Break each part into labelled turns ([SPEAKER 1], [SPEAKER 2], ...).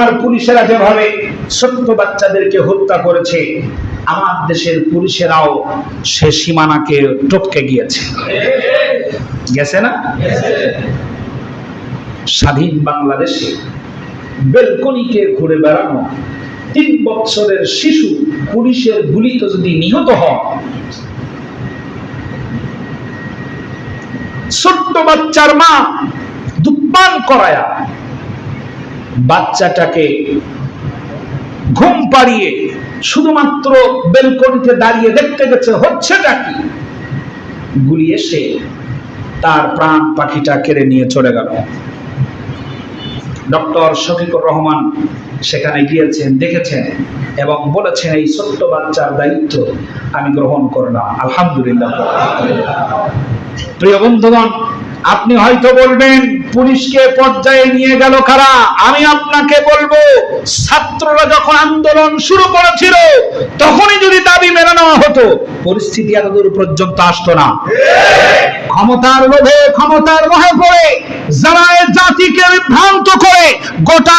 [SPEAKER 1] বাংলার পুলিশেরা যেভাবে ছোট্ট বাচ্চাদেরকে হত্যা করেছে, আমার দেশের পুলিশেরাও সে সীমানাকে টপকে গিয়েছে, গেছে না? স্বাধীন বাংলাদেশে বেলকনিকে ঘুরে বেড়ানো 3 বছরের শিশু পুলিশের গুলিতে যদি নিহত হয়, ছোট্ট বাচ্চার মা দুধপান করায়া বাচ্চাটাকে ঘুম পাড়িয়ে শুধুমাত্র বেলকনিতে দাঁড়িয়ে দেখতে গেছে হচ্ছেটা কি, গুলি এসে তার প্রাণ পাখিটা কেড়ে নিয়ে চলে গেল। ডক্টর শফিকুর রহমান সেখানে গিয়েছেন, দেখেছেন এবং বলেছেন এই ছোট্ট বাচ্চার দায়িত্ব আমি গ্রহণ করলাম। আলহামদুলিল্লাহ। প্রিয় বন্ধুগণ, আপনি হয়তো বলবেন পুলিশকে পর্যায়ে নিয়ে গেল কারা? আমি আপনাকে বলবো, ছাত্ররা যখন আন্দোলন শুরু করেছিল তখনই যদি দাবি মেনে নেওয়া হতো, পরিস্থিতি এতদূর পর্যন্ত আসতো না। ক্ষমতার লোভে, ক্ষমতার মোহে পড়ে যারা জাতিকে বিভ্রান্ত করে গোটা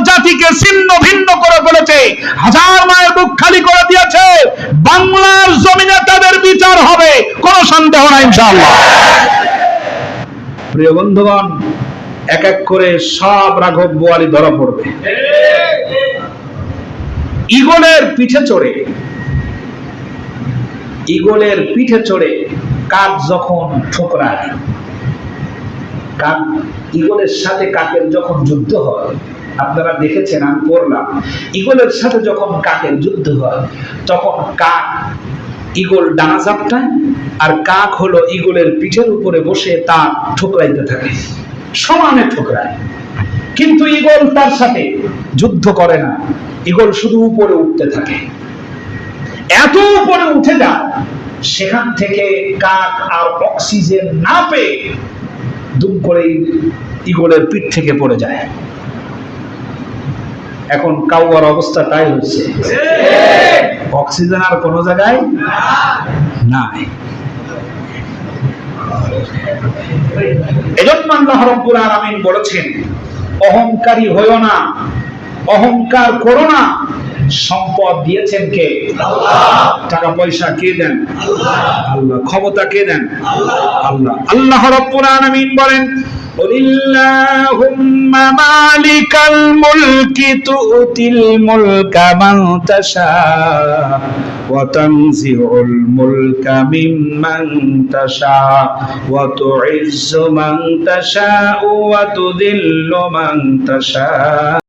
[SPEAKER 1] জাতিকে ছিন্ন ভিন্ন করে ফেলেছে, হাজার মায়ের বুক খালি করে দিয়েছে, বাংলার জমিনে তাদের বিচার হবে, কোনো সন্দেহ নাই ইনশাআল্লাহ। প্রিয় বন্ধুগণ, এক এক করে সব রাঘব বোয়ালি ধরা পড়বে। ঈগলের পিঠে চড়ে কাক যখন ঠোকরায়, ঈগলের সাথে কাকের যখন যুদ্ধ হয়, আপনারা দেখেছেন, আমি পড়লাম, ঈগলের সাথে যখন কাকের যুদ্ধ হয় তখন কাক ঈগল ডানা ঝাপটায় আর কাক হলো ঈগলের পিঠের উপরে বসে তা ঠোকরাইতে থাকে, সমানে ঠোকরায়। কিন্তু ঈগল তার সাথে যুদ্ধ করে না, ঈগল শুধু উপরে উঠতে থাকে। এত উপরে উঠে যায়, সেখান থেকে কাক আর অক্সিজেন না পেয়ে দুম করে ঈগলের পিঠ থেকে পড়ে যায়। এখন কাউয়ার অবস্থা তাই হচ্ছে, অক্সিজেন আর কোন জায়গায় নাই। এজন্য আল্লাহ রাব্বুল আলামিন বলেছেন, অহংকারী হইও না, অহংকার করো না। সম্পদ দিয়েছেন কে? আল্লাহ। টাকা পয়সা কে দেন? আল্লাহ। ক্ষমতা কে দেন? আল্লাহ। আল্লাহ রাব্বুল আলামিন বলেন, কুলিল্লাহুম্মা মালিকাল মুলকি তুতিল মুলকা মান তাশা ওয়া তানজিউল মুলকা মিম্মান তাশা ওয়া তুইজ্জু মান তাশা ওয়া তুযিল্লু মান তাশা।